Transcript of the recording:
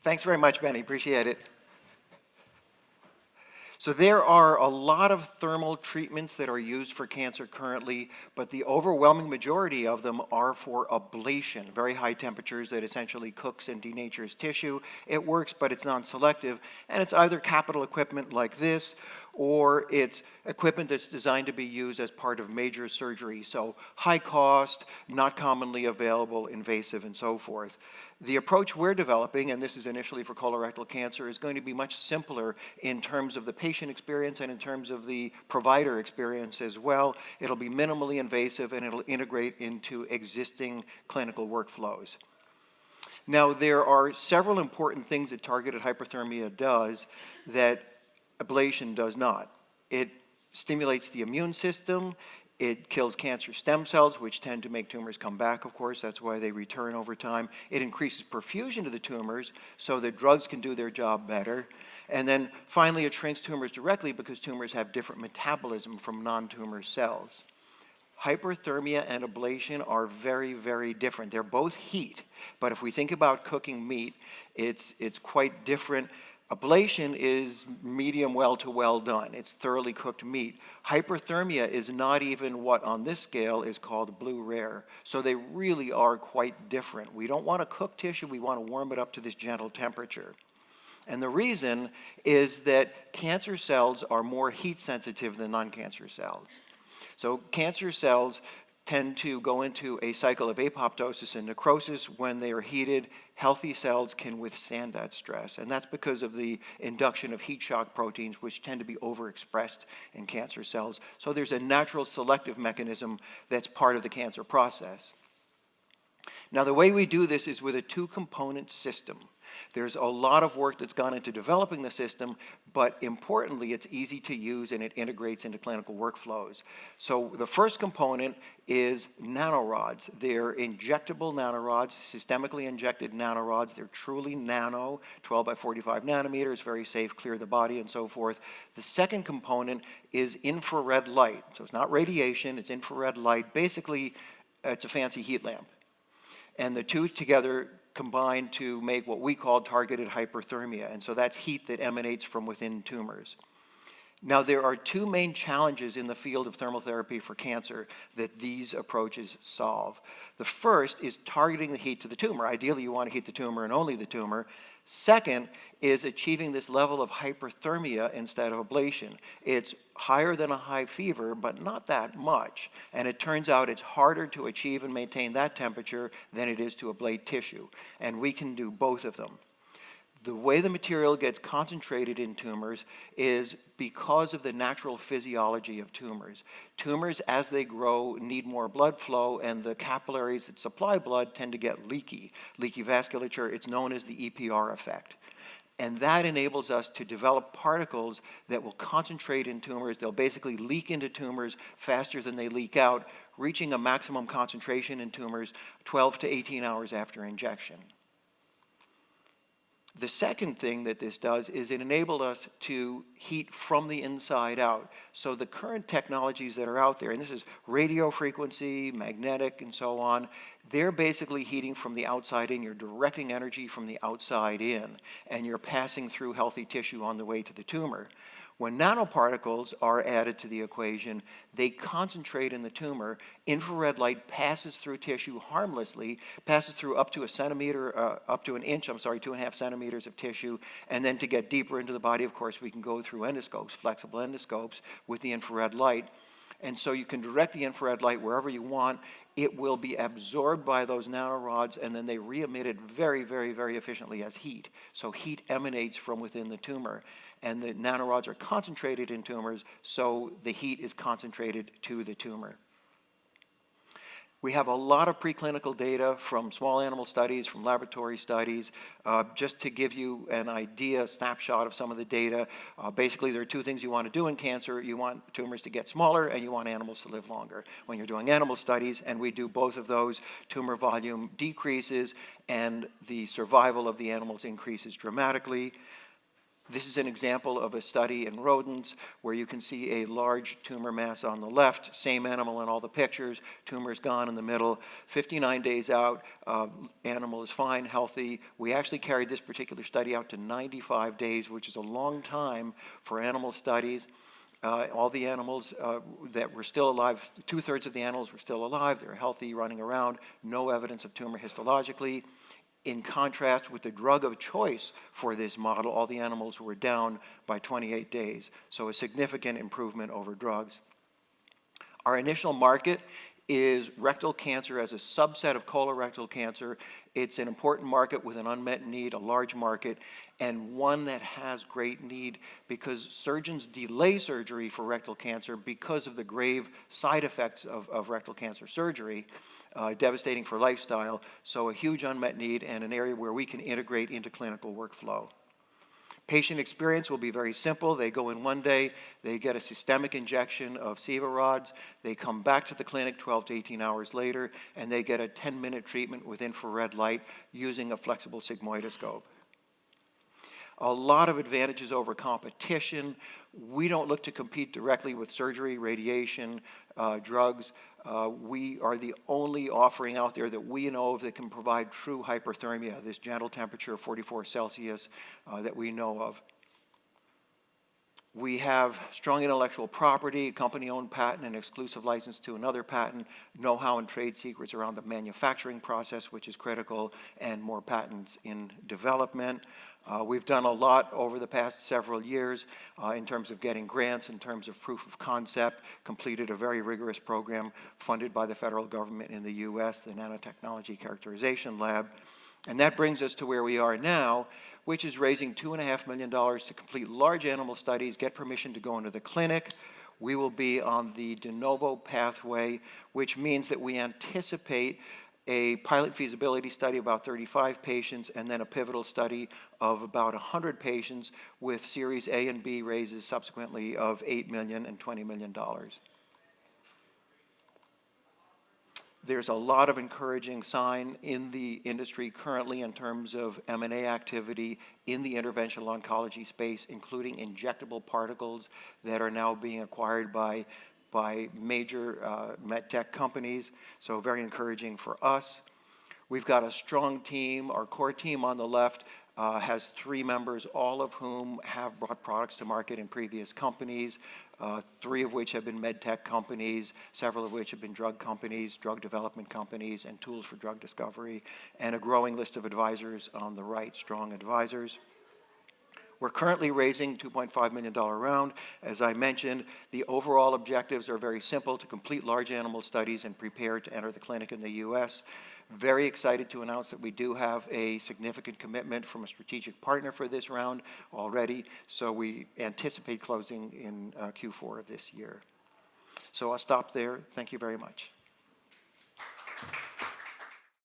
Thanks very much, Benny. Appreciate it. So there are a lot of thermal treatments that are used for cancer currently, but the overwhelming majority of them are for ablation, very high temperatures that essentially cooks and denatures tissue. It works, but it's non-selective, and it's either capital equipment like this, or it's equipment that's designed to be used as part of major surgery, so high cost, not commonly available, invasive, and so forth. The approach we're developing, and this is initially for colorectal cancer, is going to be much simpler in terms of the patient experience and in terms of the provider experience as well. It'll be minimally invasive and it'll integrate into existing clinical workflows. Now, there are several important things that targeted hyperthermia does that ablation does not. It stimulates the immune system. It kills cancer stem cells, which tend to make tumors come back, of course. That's why they return over time. It increases perfusion to the tumors so that drugs can do their job better. And then finally, it shrinks tumors directly because tumors have different metabolism from non-tumor cells. Hyperthermia and ablation are very, very different. They're both heat, but if we think about cooking meat, it's quite different. Ablation is medium well to well done. It's thoroughly cooked meat. Hyperthermia is not even what on this scale is called blue rare. So they really are quite different. We don't want to cook tissue, we want to warm it up to this gentle temperature. And the reason is that cancer cells are more heat sensitive than non-cancer cells. So cancer cells tend to go into a cycle of apoptosis and necrosis when they are heated. Healthy cells can withstand that stress, and that's because of the induction of heat shock proteins, which tend to be overexpressed in cancer cells. So there's a natural selective mechanism that's part of the cancer process. Now, the way we do this is with a two-component system. There's a lot of work that's gone into developing the system, but importantly, it's easy to use and it integrates into clinical workflows. So the first component is nanorods. They're injectable nanorods, systemically injected nanorods. They're truly nano, 12 by 45 nanometers, very safe, clear the body, and so forth. The second component is infrared light. So it's not radiation, it's infrared light. Basically, it's a fancy heat lamp. And the two together combine to make what we call targeted hyperthermia, and so that's heat that emanates from within tumors. Now, there are two main challenges in the field of thermal therapy for cancer that these approaches solve. The first is targeting the heat to the tumor. Ideally, you want to heat the tumor and only the tumor. Second is achieving this level of hyperthermia instead of ablation. It's higher than a high fever, but not that much. And it turns out it's harder to achieve and maintain that temperature than it is to ablate tissue. And we can do both of them. The way the material gets concentrated in tumors is because of the natural physiology of tumors. Tumors, as they grow, need more blood flow, and the capillaries that supply blood tend to get leaky. Leaky vasculature, it's known as the EPR effect. And that enables us to develop particles that will concentrate in tumors. They'll basically leak into tumors faster than they leak out, reaching a maximum concentration in tumors 12 to 18 hours after injection. The second thing that this does is it enabled us to heat from the inside out. So the current technologies that are out there, and this is radio frequency, magnetic, and so on, they're basically heating from the outside in. You're directing energy from the outside in, and you're passing through healthy tissue on the way to the tumor. When nanoparticles are added to the equation, they concentrate in the tumor. Infrared light passes through tissue harmlessly, passes through up to an inch, 2.5 centimeters of tissue, and then to get deeper into the body, of course, we can go through endoscopes, flexible endoscopes with the infrared light. And so you can direct the infrared light wherever you want. It will be absorbed by those nanorods, and then they re-emit it very, very, very efficiently as heat. So heat emanates from within the tumor. And the nanorods are concentrated in tumors, so the heat is concentrated to the tumor. We have a lot of preclinical data from small animal studies, from laboratory studies. Just to give you an idea, a snapshot of some of the data, basically there are two things you want to do in cancer. You want tumors to get smaller, and you want animals to live longer. When you're doing animal studies, and we do both of those, tumor volume decreases, and the survival of the animals increases dramatically. This is an example of a study in rodents where you can see a large tumor mass on the left, same animal in all the pictures, tumor's gone in the middle. 59 days out, animal is fine, healthy. We actually carried this particular study out to 95 days, which is a long time for animal studies. All the animals that were still alive, 2/3 of the animals were still alive, they were healthy, running around, no evidence of tumor histologically. In contrast with the drug of choice for this model, all the animals were down by 28 days, so a significant improvement over drugs. Our initial market is rectal cancer as a subset of colorectal cancer. It's an important market with an unmet need, a large market, and one that has great need because surgeons delay surgery for rectal cancer because of the grave side effects of rectal cancer surgery. Devastating for lifestyle, so a huge unmet need and an area where we can integrate into clinical workflow. Patient experience will be very simple. They go in one day, they get a systemic injection of Siva rods, they come back to the clinic 12 to 18 hours later, and they get a 10-minute treatment with infrared light using a flexible sigmoidoscope. A lot of advantages over competition. We don't look to compete directly with surgery, radiation, drugs. We are the only offering out there that we know of that can provide true hyperthermia, this gentle temperature of 44 Celsius that we know of. We have strong intellectual property, company-owned patent and exclusive license to another patent, know-how and trade secrets around the manufacturing process, which is critical, and more patents in development. We've done a lot over the past several years in terms of getting grants, in terms of proof of concept, completed a very rigorous program funded by the federal government in the US, the Nanotechnology Characterization Lab. And that brings us to where we are now, which is raising $2.5 million to complete large animal studies, get permission to go into the clinic. We will be on the de novo pathway, which means that we anticipate a pilot feasibility study of about 35 patients, and then a pivotal study of about 100 patients with Series A and B raises subsequently of $8 million and $20 million. There's a lot of encouraging sign in the industry currently in terms of M&A activity in the interventional oncology space, including injectable particles that are now being acquired by major medtech companies, so very encouraging for us. We've got a strong team. Our core team on the left has 3 members, all of whom have brought products to market in previous companies, 3 of which have been medtech companies, several of which have been drug companies, drug development companies, and tools for drug discovery, and a growing list of advisors on the right, strong advisors. We're currently raising $2.5 million round. As I mentioned, the overall objectives are very simple: to complete large animal studies and prepare to enter the clinic in the US. Very excited to announce that we do have a significant commitment from a strategic partner for this round already, so we anticipate closing in Q4 of this year. So I'll stop there. Thank you very much.